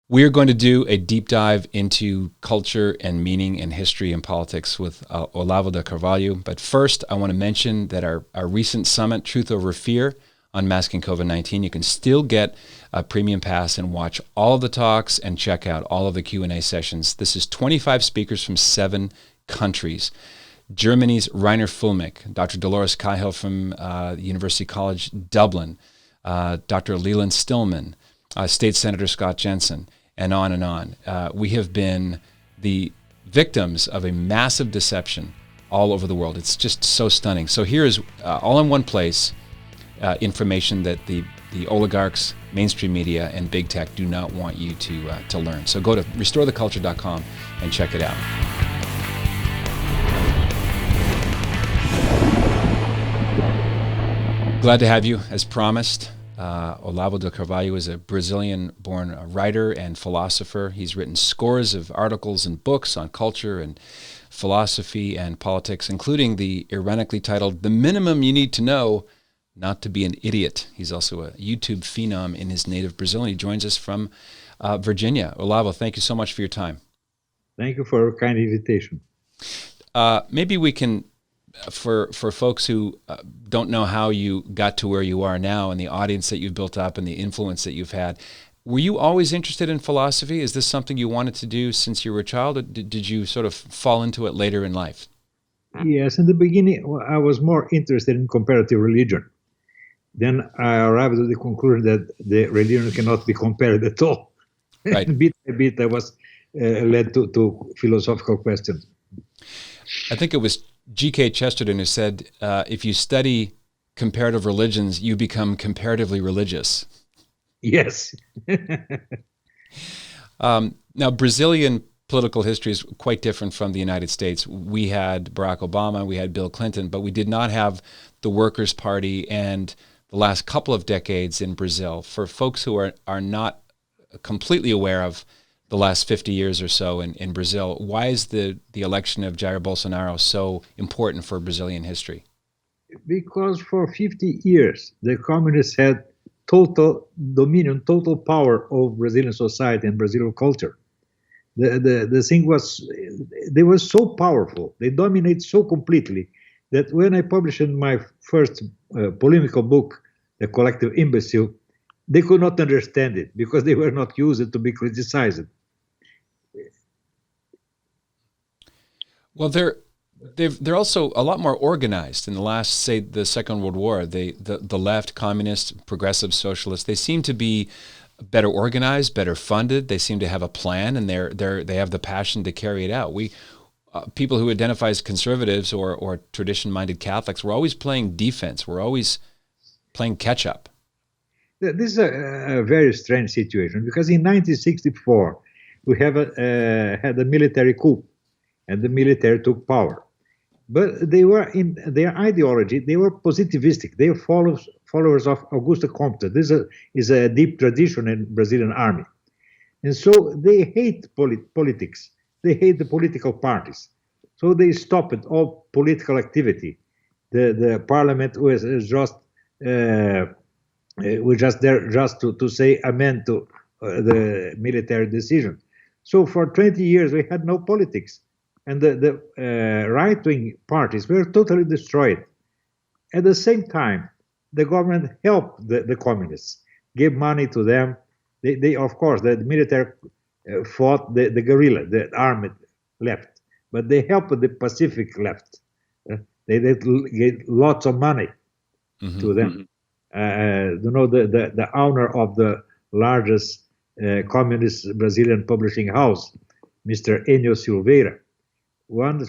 We're going to do a deep dive into culture and meaning and history and politics with Olavo de Carvalho. But first, I want to mention that our recent summit, Truth Over Fear, Unmasking COVID-19, you can still get a premium pass and watch all of the talks and check out all of the Q&A sessions. This is 25 speakers from 7 countries. Germany's Rainer Fulmich, Dr. Dolores Cahill from University College Dublin, Dr. Leland Stillman, State Senator Scott Jensen, and on and on. We have been the victims of a massive deception all over the world. It's just so stunning. So here is all in one place information that the oligarchs, mainstream media, and big tech do not want you to learn. So go to restoretheculture.com and check it out. Glad to have you, as promised. Olavo de Carvalho is a Brazilian-born writer and philosopher. He's written scores of articles and books on culture and philosophy and politics, including the ironically titled "The Minimum You Need to Know Not to Be an Idiot." He's also a YouTube phenom in his native Brazil, and he joins us from Virginia. Olavo, thank you so much for your time. Thank you for your kind invitation. Maybe we can, for folks who don't know how you got to where you are now and the audience that you've built up and the influence that you've had, were you always interested in philosophy? Is this something you wanted to do since you were a child, or did you sort of fall into it later in life? Yes, in the beginning, I was more interested in comparative religion. Then I arrived at the conclusion that the religion cannot be compared at all. Right. Bit by bit, I was led to philosophical questions. I think it was G.K. Chesterton who said, if you study comparative religions, you become comparatively religious. Yes. Now, Brazilian political history is quite different from the United States. We had Barack Obama, we had Bill Clinton, but we did not have the Workers' Party and the last couple of decades in Brazil. For folks who are not completely aware of the last 50 years or so in Brazil, why is the election of Jair Bolsonaro so important for Brazilian history? Because for 50 years, the communists had total dominion, total power over Brazilian society and Brazilian culture. The thing was, they were so powerful, they dominate so completely, that when I published my first polemical book, The Collective Imbecile, they could not understand it because they were not used to be criticized. Well, they're also a lot more organized in the last, say, the Second World War. The left, communists, progressive socialists, they seem to be better organized, better funded. They seem to have a plan, and they have the passion to carry it out. We people who identify as conservatives or tradition-minded Catholics, we're always playing defense. We're always playing catch-up. This is a very strange situation, because in 1964 we had a military coup, and the military took power. But they were, in their ideology, they were positivistic. They were followers of Augusto Comte. This is a deep tradition in Brazilian army. And so they hate politics. They hate the political parties. So they stopped all political activity. The parliament was just there just to say amen to the military decision. So for 20 years we had no politics. And the right-wing parties were totally destroyed. At the same time, the government helped the communists, gave money to them. They of course, the military fought the guerrilla, the armed left, but they helped the Pacific left. They gave lots of money to them. The owner of the largest communist Brazilian publishing house, Mr. Enio Silveira, one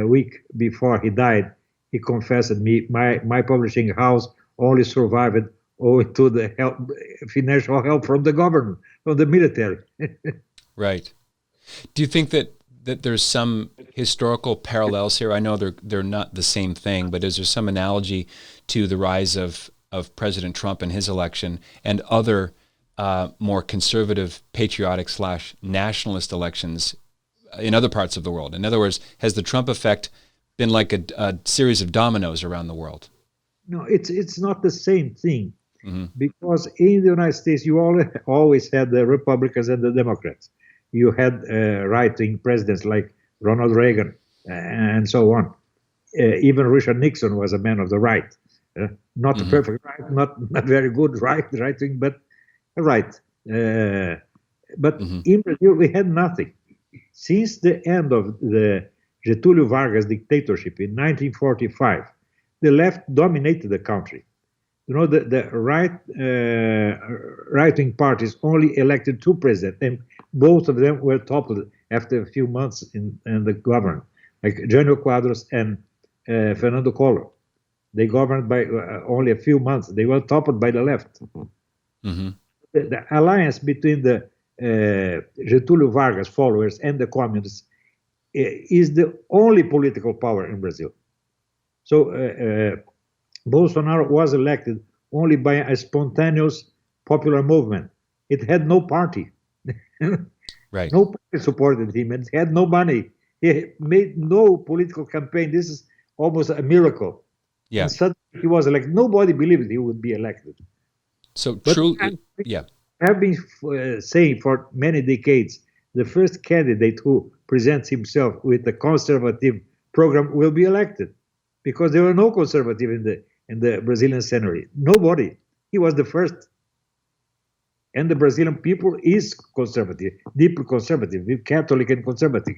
week before he died, he confessed me, my publishing house only survived owing to the financial help from the government, from the military. Right. Do you think that there's some historical parallels here? I know they're not the same thing, but is there some analogy to the rise of President Trump and his election and other more conservative, patriotic / nationalist elections in other parts of the world? In other words, has the Trump effect been like a series of dominoes around the world? No, it's not the same thing. Because in the United States, you always had the Republicans and the Democrats. You had right-wing presidents like Ronald Reagan and so on. Even Richard Nixon was a man of the right. Not a perfect right, not very good right wing, but right. But in Brazil, we had nothing. Since the end of the Getúlio Vargas dictatorship in 1945, the left dominated the country. You know, the right-wing parties only elected 2 presidents, and both of them were toppled after a few months in the government, like Jânio Quadros and Fernando Collor. They governed by only a few months. They were toppled by the left. The alliance between the Getúlio Vargas followers and the communists is the only political power in Brazil. So Bolsonaro was elected only by a spontaneous popular movement. It had no party. Right. No party supported him. It had no money. He made no political campaign. This is almost a miracle. Yeah. And suddenly he was elected. Nobody believed he would be elected. So But true. I Yeah. have been saying for many decades, the first candidate who presents himself with a conservative program will be elected, because there were no conservative in the Brazilian scenario. Nobody. He was the first. And the Brazilian people is conservative, deeply conservative, Catholic and conservative.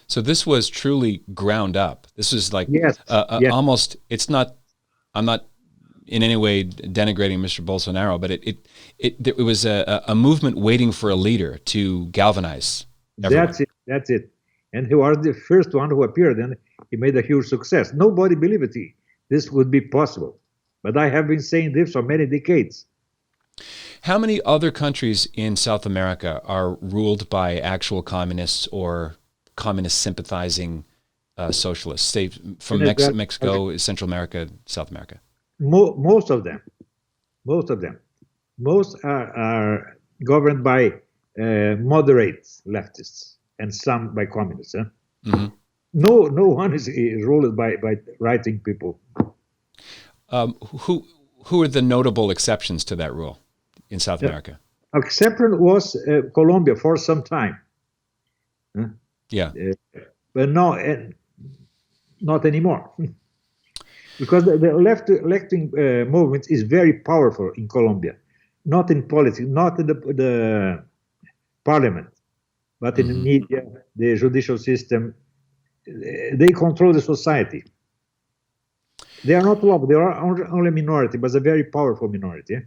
So this was truly ground up. This is like Yes. almost. It's not. I'm not in any way denigrating Mr. Bolsonaro, but it was a movement waiting for a leader to galvanize everyone. That's it. And he was the first one who appeared, and he made a huge success. Nobody believed this would be possible. But I have been saying this for many decades. How many other countries in South America are ruled by actual communists or communist sympathizing socialists, say from Mexico, Central America, South America? Most of them. Most are governed by moderate leftists, and some by communists. No one is ruled by right-wing people. Who are the notable exceptions to that rule in South America? Exception was Colombia for some time. But no, not anymore. Because the left-wing movement is very powerful in Colombia, not in politics, not in the parliament, but in the media, the judicial system. They control the society. They are not loved. They are only a minority, but a very powerful minority.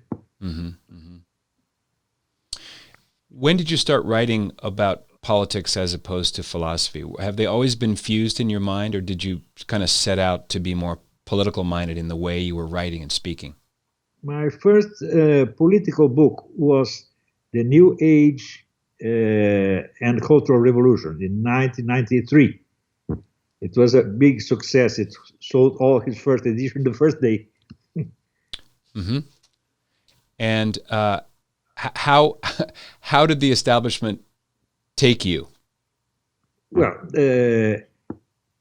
When did you start writing about politics as opposed to philosophy? Have they always been fused in your mind, or did you kind of set out to be more political minded in the way you were writing and speaking? My first political book was The New Age and Cultural Revolution in 1993. It was a big success. It sold all his first edition the first day. And how did the establishment take you? Well,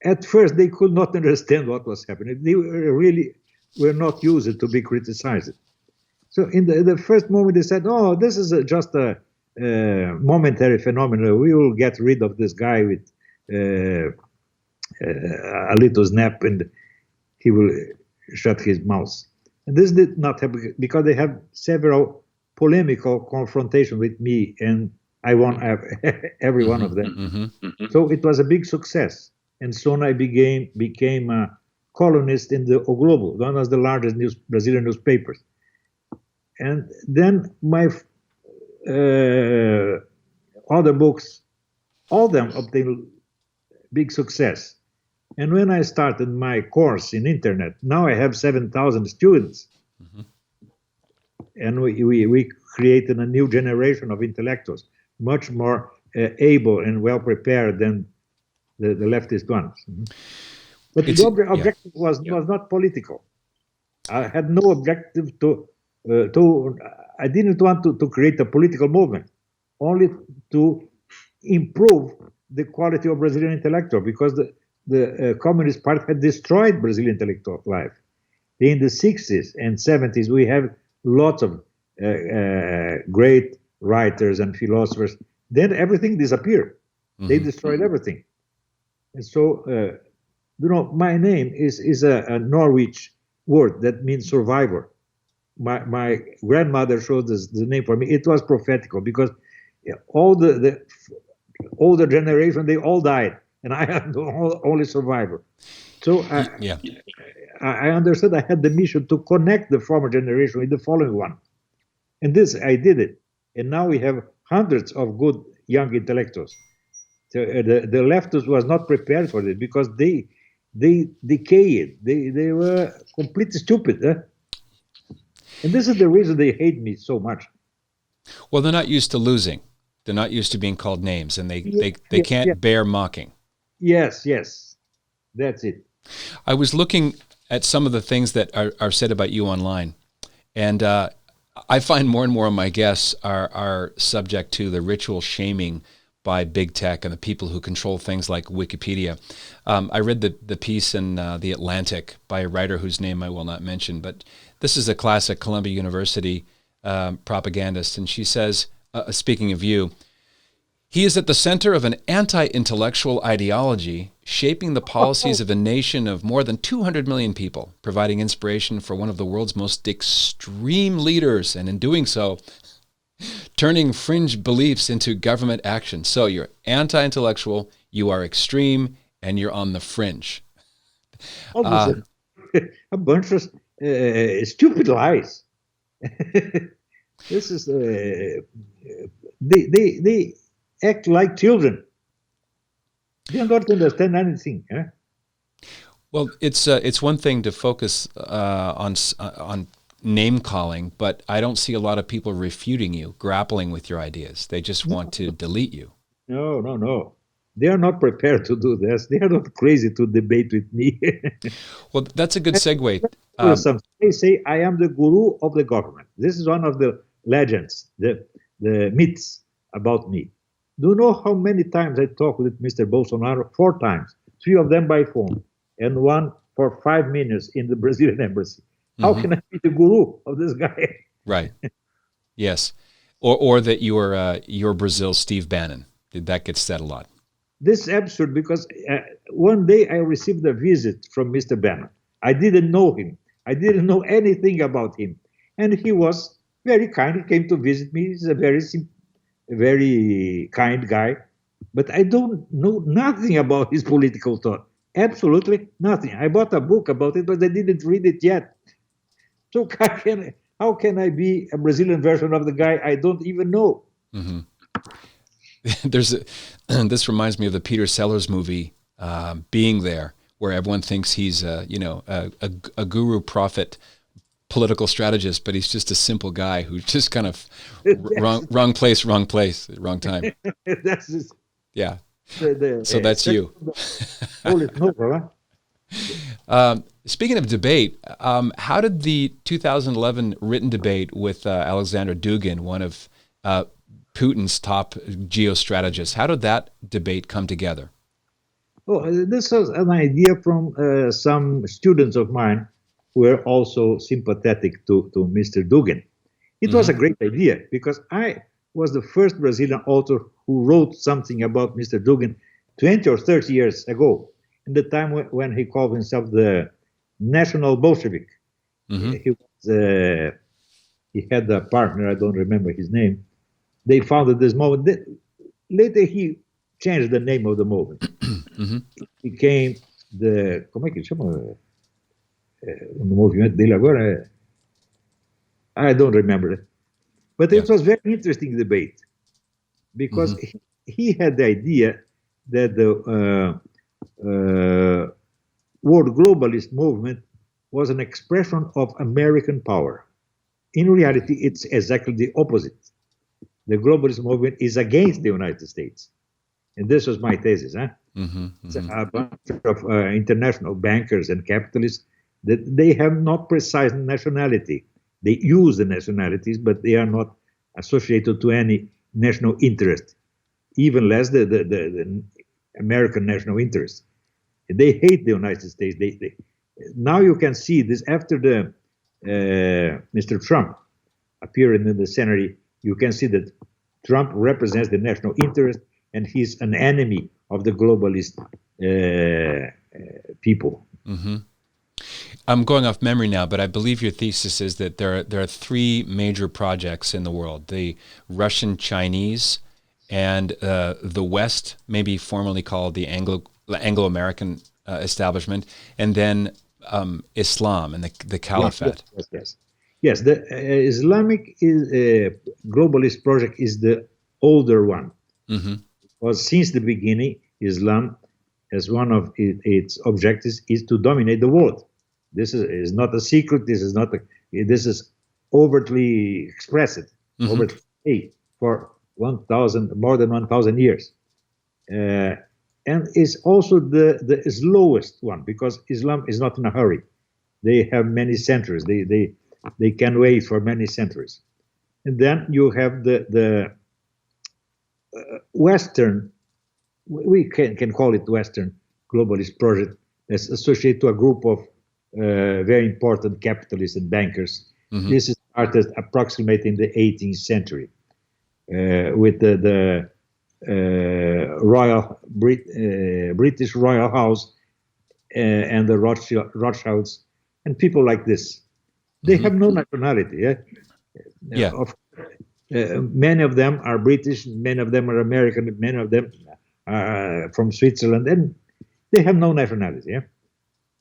at first they could not understand what was happening. They really were not used to be criticized. So in the first moment they said, "Oh, this is just a momentary phenomenon. We will get rid of this guy with a little snap, and he will shut his mouth." And this did not happen, because they have several polemical confrontations with me, and I won every one of them. So it was a big success. And soon I became a columnist in the O Globo, one of the largest Brazilian newspapers. And then my other books, all of them obtained big success. And when I started my course in internet, now I have 7,000 students. And we created a new generation of intellectuals, much more able and well prepared than the leftist ones. But the objective was not political. I had no objective to I didn't want to create a political movement, only to improve the quality of Brazilian intellectual, because the Communist Party had destroyed Brazilian intellectual life. In the 60s and 70s, we have lots of great writers and philosophers. Then everything disappeared. They destroyed everything. And so, my name is a Norwich word that means survivor. My grandmother showed us the name for me. It was prophetical because all the older generation, they all died, and I am the only survivor. So I understood I had the mission to connect the former generation with the following one. And this, I did it. And now we have hundreds of good young intellectuals. So, the leftists was not prepared for this because they decayed. They were completely stupid. And this is the reason they hate me so much. Well, they're not used to losing. They're not used to being called names, and they can't bear mocking. Yes, that's it. I was looking at some of the things that are said about you online, and I find more and more of my guests are subject to the ritual shaming by big tech and the people who control things like Wikipedia. I read the piece in The Atlantic by a writer whose name I will not mention, but this is a classic Columbia University propagandist, and she says, speaking of you, he is at the center of an anti-intellectual ideology shaping the policies of a nation of more than 200 million people, providing inspiration for one of the world's most extreme leaders, and in doing so, turning fringe beliefs into government action. So you're anti-intellectual, you are extreme, and you're on the fringe. A bunch of stupid lies. This is they act like children. They don't understand anything. Well, it's one thing to focus on name calling, but I don't see a lot of people refuting you, grappling with your ideas. They just want to delete you. No. They are not prepared to do this. They are not crazy to debate with me. Well, that's a good segue. They say I am the guru of the government. This is one of the legends, the myths about me. Do you know how many times I talked with Mr. Bolsonaro? 4 times. 3 of them by phone, and 1 for 5 minutes in the Brazilian embassy. How can I be the guru of this guy? Right. Yes. Or that you're Brazil's Steve Bannon. That gets said a lot. This is absurd because one day I received a visit from Mr. Bannon. I didn't know him. I didn't know anything about him. And he was very kind. He came to visit me. He's a very kind guy. But I don't know nothing about his political thought. Absolutely nothing. I bought a book about it, but I didn't read it yet. So how can I be a Brazilian version of the guy I don't even know? Mm-hmm. This reminds me of the Peter Sellers movie, Being There, where everyone thinks he's a guru prophet political strategist, but he's just a simple guy who's just kind of wrong place, wrong time. That's just, yeah. So that's you. Speaking of debate, how did the 2011 written debate with Alexander Dugan, one of Putin's top geostrategists, how did that debate come together? Oh, this was an idea from some students of mine who were also sympathetic to Mr. Dugan. It was a great idea because I was the first Brazilian author who wrote something about Mr. Dugan 20 or 30 years ago, in the time when he called himself the National Bolshevik. He had a partner, I don't remember his name. They founded this movement. Later he changed the name of the movement. It became the... Como é que chama? O movimento dele agora? I don't remember it. But it was very interesting debate because he had the idea that the world globalist movement was an expression of American power. In reality, it's exactly the opposite. The globalist movement is against the United States. And this was my thesis. It's a bunch of international bankers and capitalists that they have not precise nationality. They use the nationalities, but they are not associated to any national interest, even less the American national interest. They hate the United States. now you can see this after the Mr. Trump appearing in the Senate. You can see that Trump represents the national interest, and he's an enemy of the globalist people. Mm-hmm. I'm going off memory now, but I believe your thesis is that there are three major projects in the world: the Russian-Chinese, and the West, maybe formerly called the Anglo-American establishment, and then Islam and the Caliphate. Yes. The Islamic globalist project is the older one, mm-hmm. because since the beginning, Islam, as one of its objectives, is to dominate the world. This is not a secret. This is overtly expressed, mm-hmm. overtly for more than 1,000 years. And it's also the slowest one, because Islam is not in a hurry. They have many centuries. They can wait for many centuries. And then you have the Western, we can call it Western globalist project, that's associated to a group of very important capitalists and bankers. Mm-hmm. This is started approximately in the 18th century with the British Royal House and the Rothschilds and people like this. They mm-hmm. have no nationality. Yeah. Many of them are British, many of them are American, many of them are from Switzerland, and they have no nationality.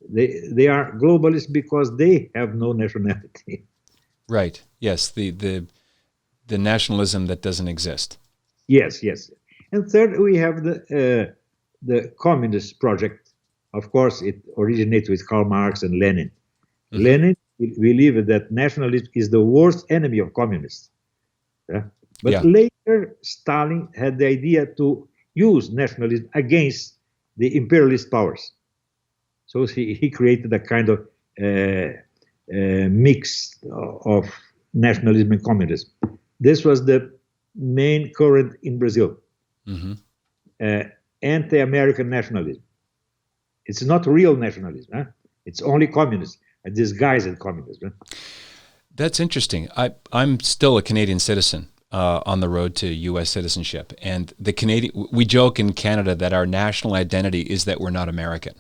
They are globalists because they have no nationality. Right. Yes. The nationalism that doesn't exist. Yes. And third, we have the communist project. Of course, it originates with Karl Marx and Lenin. Mm-hmm. Lenin believed that nationalism is the worst enemy of communists. But later, Stalin had the idea to use nationalism against the imperialist powers. So he created a kind of mix of nationalism and communism. This was the main current in Brazil. Mm-hmm. Anti-American nationalism. It's not real nationalism. It's only communism, a disguised communism. That's interesting. I'm still a Canadian citizen on the road to U.S. citizenship, and we joke in Canada that our national identity is that we're not American.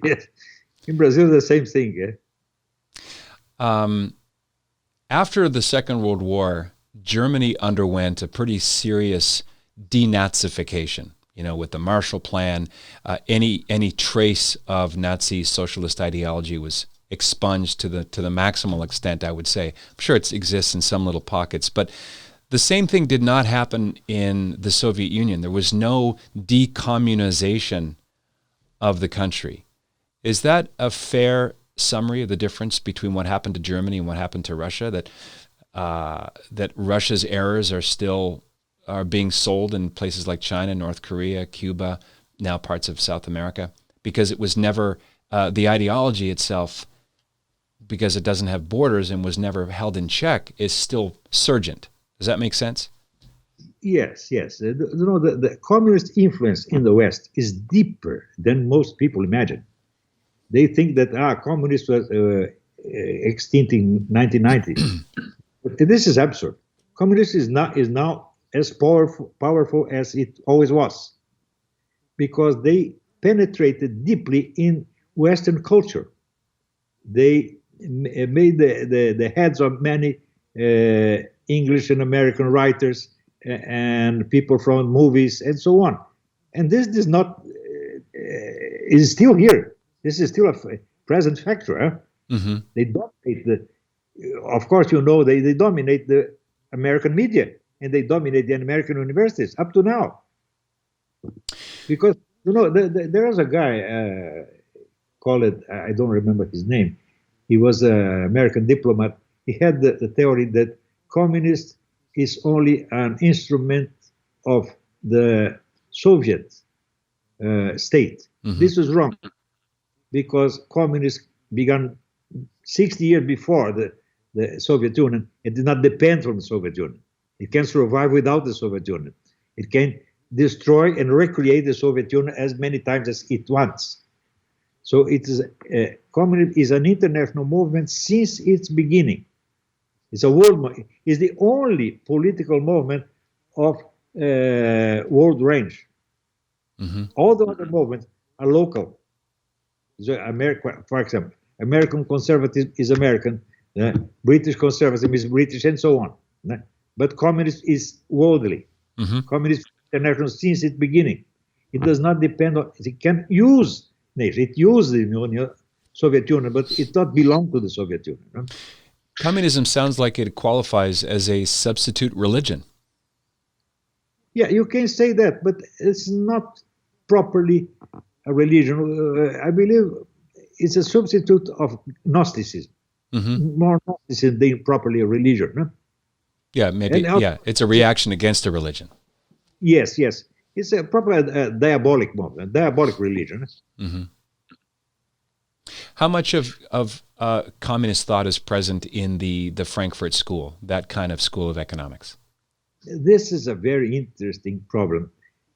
Yes, in Brazil the same thing. After the Second World War, Germany underwent a pretty serious denazification. With the Marshall Plan, any trace of Nazi socialist ideology was expunged to the maximal extent, I would say. I'm sure it exists in some little pockets, but the same thing did not happen in the Soviet Union. There was no decommunization of the country. Is that a fair summary of the difference between what happened to Germany and what happened to Russia? That Russia's errors are being sold in places like China, North Korea, Cuba, now parts of South America, because it was never the ideology itself, because it doesn't have borders and was never held in check, is still surgent. Does that make sense? Yes. The communist influence in the West is deeper than most people imagine. They think that communists were extinct in 1990. But this is absurd. Communism is now as powerful as it always was, because they penetrated deeply in Western culture. They made the heads of many English and American writers and people from movies and so on. And this is not is still here. This is still a present factor. Mm-hmm. They dominate of course, they dominate the American media, and they dominate the American universities up to now. Because there is a guy called I don't remember his name. He was an American diplomat. He had the theory that communist is only an instrument of the Soviet state. Mm-hmm. This is wrong, because communists began 60 years before the Soviet Union. It did not depend from the Soviet Union. It can survive without the Soviet Union. It can destroy and recreate the Soviet Union as many times as it wants. So it is communism is an international movement since its beginning. It's a it's the only political movement of world range. All the other movements are local. So America, for example, American conservatism is American, British conservatism is British, and so on. But communism is worldly. Communism is international since its beginning. It does not depend on. It can use nation. It uses the Union, Soviet Union, but it does not belong to the Soviet Union. No? Communism sounds like it qualifies as a substitute religion. Yeah, you can say that, but it's not properly a religion. I believe it's a substitute of Gnosticism. More Gnosticism than properly a religion. No? Yeah, maybe. Yeah, it's a reaction against a religion. Yes, yes. It's a proper diabolic movement, diabolic religion. How much of communist thought is present in the Frankfurt School, that kind of school of economics? This is a very interesting problem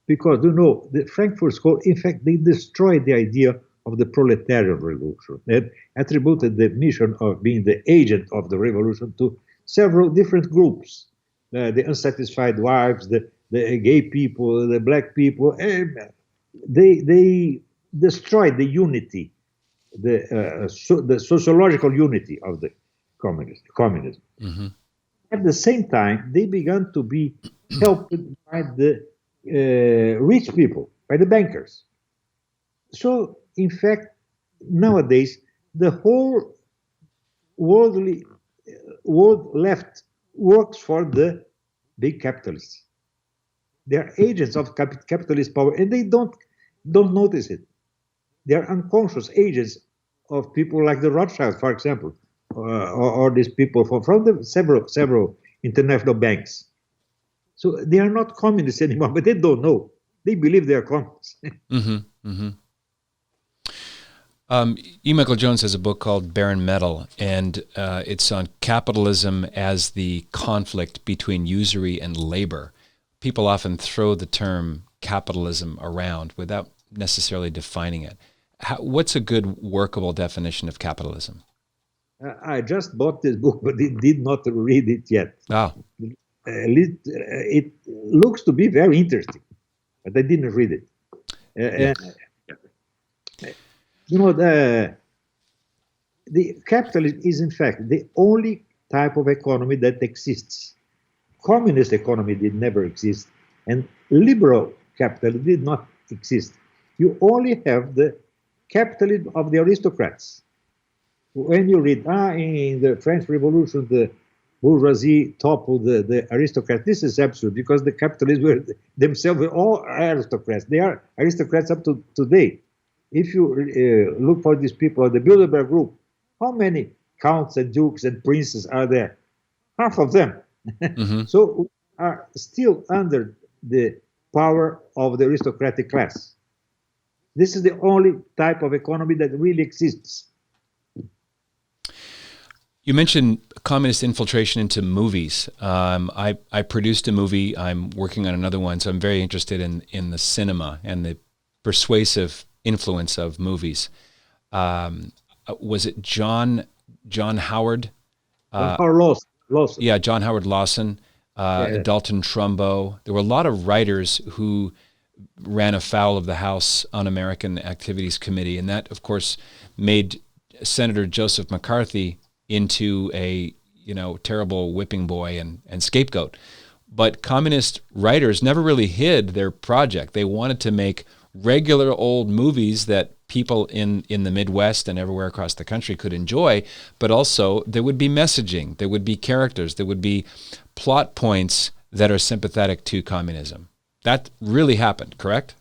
because, you know, the Frankfurt School, in fact, they destroyed the idea of the proletarian revolution. They attributed the mission of being the agent of the revolution to several different groups, the unsatisfied wives, the gay people, the black people. They destroyed the unity, the sociological unity of the communism. At the same time, they began to be helped by the rich people, by the bankers. So, in fact, nowadays, the whole world left works for the big capitalists. They are agents of capitalist power, and they don't notice it. They are unconscious agents of people like the Rothschild, for example, or these people from the several international banks. So they are not communists anymore, but they don't know. They believe they are communists. E. Michael Jones has a book called Barren Metal, and it's on capitalism as the conflict between usury and labor. People often throw the term capitalism around without necessarily defining it. What's a good workable definition of capitalism? I just bought this book, but did not read it yet. It looks to be very interesting, but I didn't read it. You know, the capitalism is, in fact, the only type of economy that exists. Communist economy did never exist, and liberal capitalism did not exist. You only have the capitalism of the aristocrats. When you read, in the French Revolution, the bourgeoisie toppled the aristocrats, this is absurd because the capitalists were themselves all aristocrats. They are aristocrats up to today. If you look for these people, the Bilderberg group, how many counts and dukes and princes are there? Half of them. So we are still under the power of the aristocratic class. This is the only type of economy that really exists. You mentioned communist infiltration into movies. I produced a movie. I'm working on another one, so I'm very interested in the cinema and the persuasive influence of movies. Was it John Howard? Lawson. Yeah, John Howard Lawson, Dalton Trumbo. There were a lot of writers who ran afoul of the House Un-American Activities Committee, and that, of course, made Senator Joseph McCarthy into a terrible whipping boy and scapegoat. But communist writers never really hid their project. They wanted to make regular old movies that people in the Midwest and everywhere across the country could enjoy, but also there would be messaging, there would be characters, there would be plot points that are sympathetic to communism. That really happened, correct?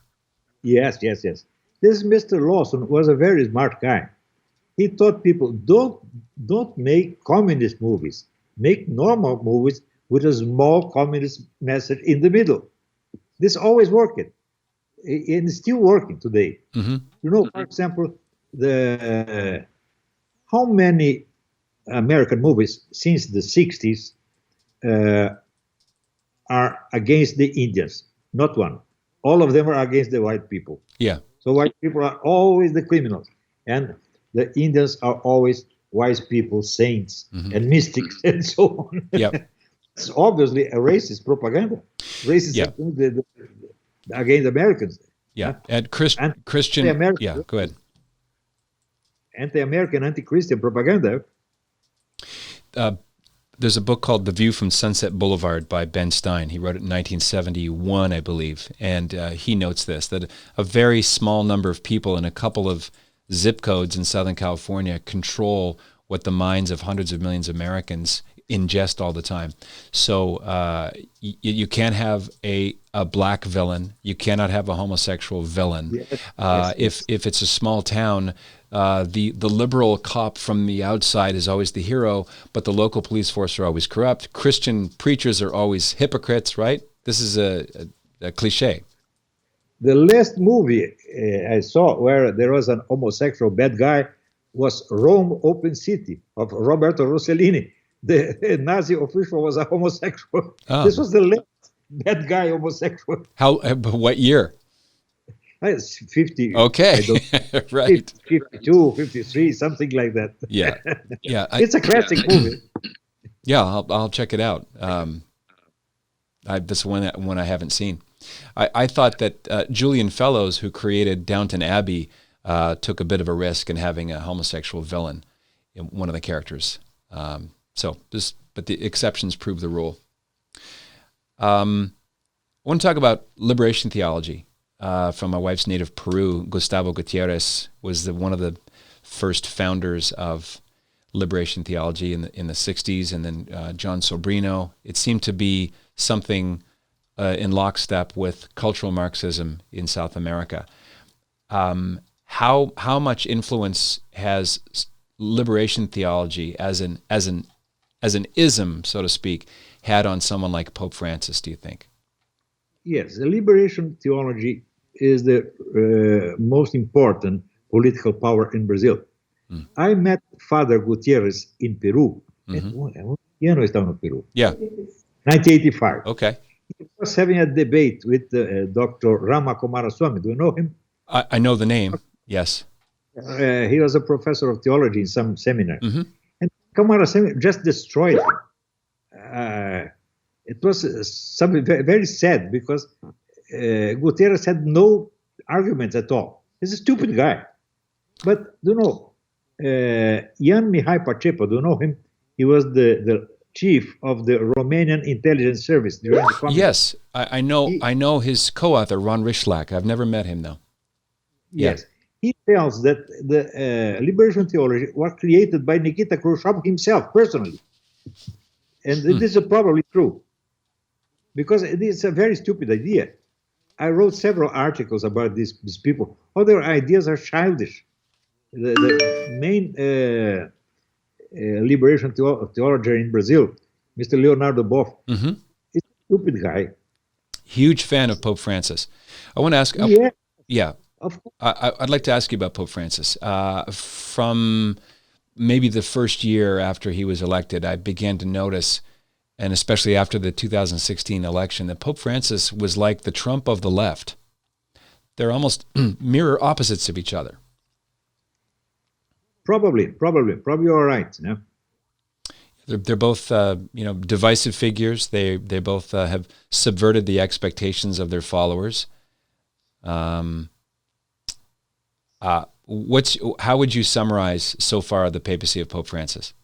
Yes. This Mr. Lawson was a very smart guy. He taught people, don't make communist movies. Make normal movies with a small communist message in the middle. This always worked. And it's still working today. You know, for example, how many American movies since the 60s are against the Indians? Not one. All of them are against the white people. Yeah. So white people are always the criminals. and the Indians are always wise people, saints, and mystics, and so on. Yep. It's obviously a racist propaganda, racist Yeah. against Americans. Yeah. Huh? And Christian. Anti-American, Yeah. Go ahead. anti-American, anti-Christian propaganda. There's a book called The View from Sunset Boulevard by Ben Stein. He wrote it in 1971, I believe. And he notes this, that a very small number of people in a couple of zip codes in Southern California control what the minds of hundreds of millions of Americans ingest all the time. So you can't have a black villain. You cannot have a homosexual villain. Yes. If it's a small town, the liberal cop from the outside is always the hero, but the local police force are always corrupt. Christian preachers are always hypocrites, right? This is a cliche. The last movie I saw where there was an homosexual bad guy was Rome Open City of Roberto Rossellini. The Nazi official was a homosexual. Oh. This was the last bad guy homosexual. What year? It's 50. Okay. Right. 52, 53, something like that. Yeah. Yeah. It's a classic movie. Yeah, I'll check it out. This one I haven't seen. I thought that Julian Fellows, who created Downton Abbey, took a bit of a risk in having a homosexual villain in one of the characters. But the exceptions prove the rule. I want to talk about liberation theology from my wife's native Peru. Gustavo Gutierrez was one of the first founders of liberation theology in the 60s, and then John Sobrino. It seemed to be something in lockstep with cultural Marxism in South America. How much influence has liberation theology as an ism, so to speak, had on someone like Pope Francis, do you think? Yes, the liberation theology is the most important political power in Brazil. I met Father Gutierrez in Peru. ¿Quién estaba en Peru? Yeah. 1985. Okay. He was having a debate with Dr. Rama Kumaraswamy. Do you know him? I know the name, yes. He was a professor of theology in some seminar. And Kumaraswamy just destroyed him. It was something very sad because Gutierrez had no arguments at all. He's a stupid guy. But do you know, Jan Mihai Pacepa, do you know him? He was the chief of the Romanian intelligence service during the Communism. Yes, I know his co-author, Ron Rishlak. I've never met him, though. Yes. He tells that the liberation theology was created by Nikita Khrushchev himself, personally. And this is probably true. Because it is a very stupid idea. I wrote several articles about these people. All their ideas are childish. The main liberation theologian in Brazil, Mr. Leonardo Boff, is a stupid guy. Huge fan of Pope Francis. I want to ask. Yeah. Of course. I'd like to ask you about Pope Francis. From maybe the first year after he was elected, I began to notice, and especially after the 2016 election, that Pope Francis was like the Trump of the left. They're almost mirror opposites of each other. Probably you're right. Yeah? They're both, divisive figures. They both have subverted the expectations of their followers. How would you summarize so far the papacy of Pope Francis?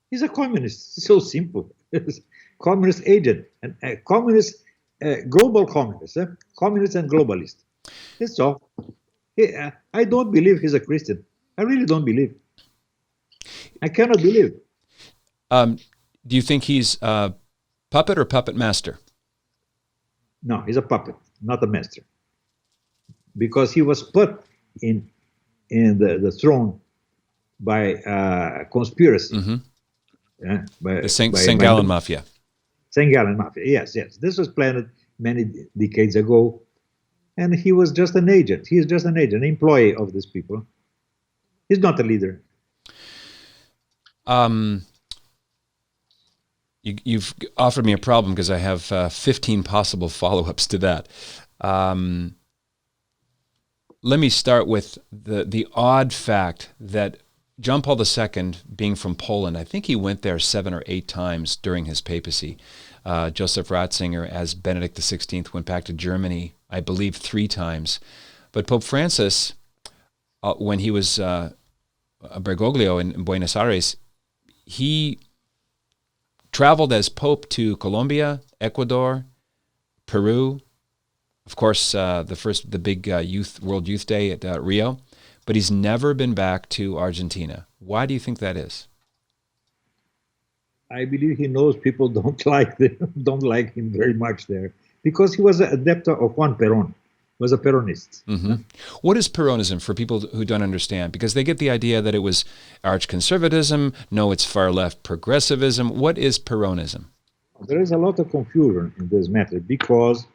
He's a communist. So simple. Communist agent and a communist, global communist, communist and globalist. That's all. I don't believe he's a Christian. I really don't believe. I cannot believe. Do you think he's a puppet or puppet master? No, he's a puppet, not a master. Because he was put in the throne by conspiracy. By the St. Gallen Mafia. St. Gallen Mafia, yes. This was planned many decades ago. And he was just an agent. He is just an agent, an employee of these people. He's not a leader. You've offered me a problem because I have 15 possible follow-ups to that. let me start with the odd fact that John Paul II, being from Poland, I think he went there 7 or 8 times during his papacy. Joseph Ratzinger, as Benedict XVI, went back to Germany, I believe, 3 times. But Pope Francis, when he was Bergoglio in Buenos Aires, he traveled as Pope to Colombia, Ecuador, Peru, of course, the big World Youth Day at Rio, but he's never been back to Argentina. Why do you think that is? I believe he knows people don't like him very much there, because he was a debtor of Juan Perón, was a Peronist. Mm-hmm. What is Peronism for people who don't understand? Because they get the idea that it was arch conservatism. No, it's far left progressivism. What is Peronism? There is a lot of confusion in this matter, because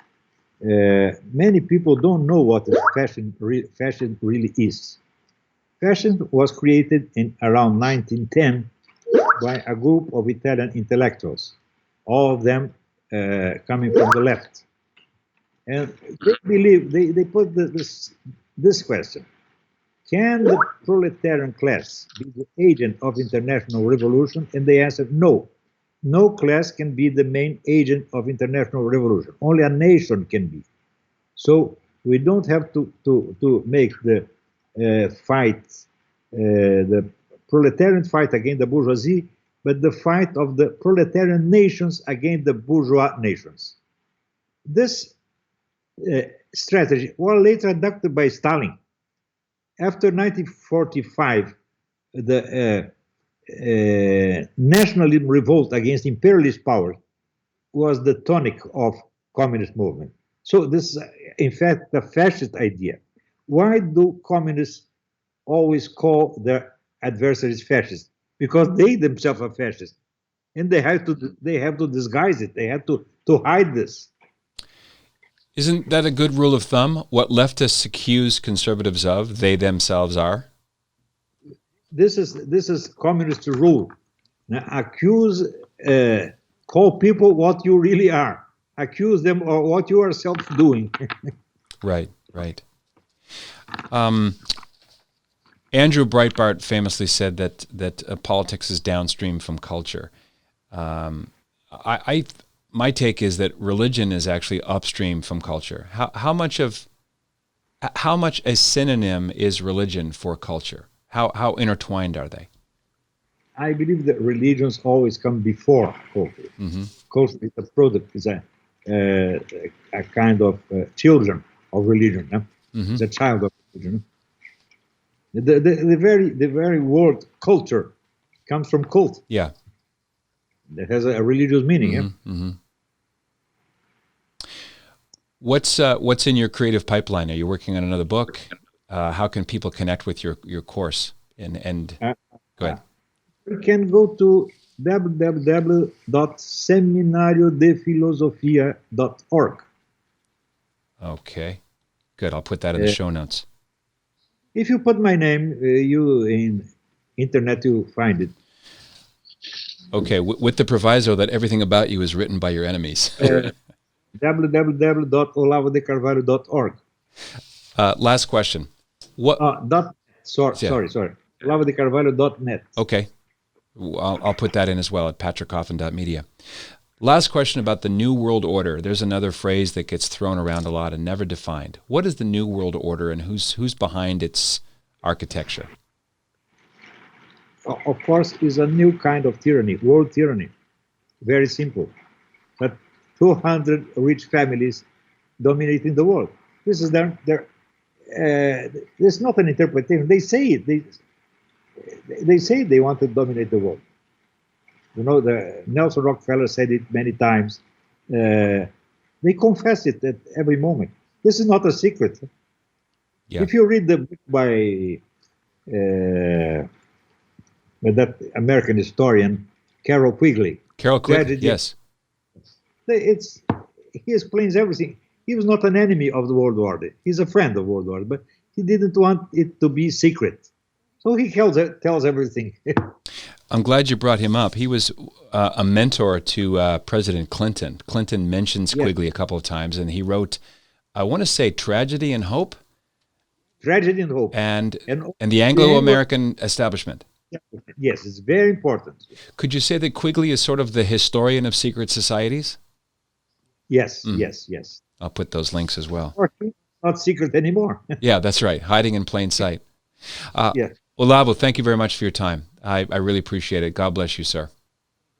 many people don't know what fashion really is. Fashion was created in around 1910 by a group of Italian intellectuals, all of them coming from the left. And they believe, they put this question: can the proletarian class be the agent of international revolution? And they answered no. No class can be the main agent of international revolution. Only a nation can be. So we don't have to make the fight, the proletarian fight against the bourgeoisie, but the fight of the proletarian nations against the bourgeois nations. This strategy was later adopted by Stalin. After 1945, the nationalism revolt against imperialist power was the tonic of communist movement. So this is, in fact, the fascist idea. Why do communists always call their adversaries fascists? Because they themselves are fascists, and they have to disguise it. They have to hide this. Isn't that a good rule of thumb? What leftists accuse conservatives of, they themselves are. This is communist rule. Now, call people what you really are. Accuse them of what you are self doing. Right. Andrew Breitbart famously said that politics is downstream from culture. My take is that religion is actually upstream from culture. How much a synonym is religion for culture? How intertwined are they? I believe that religions always come before culture. Mm-hmm. Culture is a product, is a kind of children of religion. No? Mm-hmm. It's a child of religion. The very word culture comes from cult. Yeah. That has a religious meaning. Mm-hmm. Yeah? Mm-hmm. What's in your creative pipeline? Are you working on another book? How can people connect with your course? And go ahead. You can go to www.seminariodefilosofia.org. Okay, good. I'll put that in the show notes. If you put my name, you in internet, you'll find it. Okay, with the proviso that everything about you is written by your enemies. www.olavodecarvalho.org. Last question. What? Sorry. olavodecarvalho.net. Okay. I'll put that in as well at patrickcoffin.media. Last question about the New World Order. There's another phrase that gets thrown around a lot and never defined. What is the New World Order, and who's behind its architecture? Of course, is a new kind of tyranny, world tyranny. Very simple. But 200 rich families dominating the world. This is it's not an interpretation. They say it. They say they want to dominate the world. You know, Nelson Rockefeller said it many times. They confess it at every moment. This is not a secret. Yeah. If you read the book by that American historian, Carroll Quigley. Yes. He explains everything. He was not an enemy of the world order. He's a friend of world order, but he didn't want it to be secret. So he tells everything. I'm glad you brought him up. He was a mentor to President Clinton. Clinton mentions Quigley a couple of times, and he wrote, I want to say Tragedy and Hope. tragedy and hope. And And the Anglo-American establishment. yes, it's very important. Could you say that Quigley is sort of the historian of secret societies? Yes, yes. I'll put those links as well. Not secret anymore. Yeah, that's right. Hiding in plain sight. Yes. Olavo, thank you very much for your time. I really appreciate it. God bless you, sir.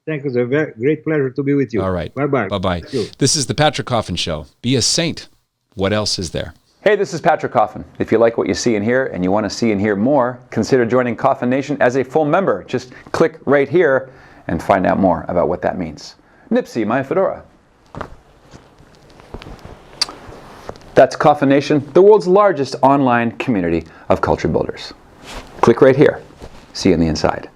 Thank you. It's a very great pleasure to be with you. All right. Bye-bye. Bye-bye. This is the Patrick Coffin Show. Be a saint. What else is there? Hey, this is Patrick Coffin. If you like what you see and hear and you want to see and hear more, consider joining Coffin Nation as a full member. Just click right here and find out more about what that means. Nipsey, my fedora. That's Coffin Nation, the world's largest online community of culture builders. Click right here. See you on the inside.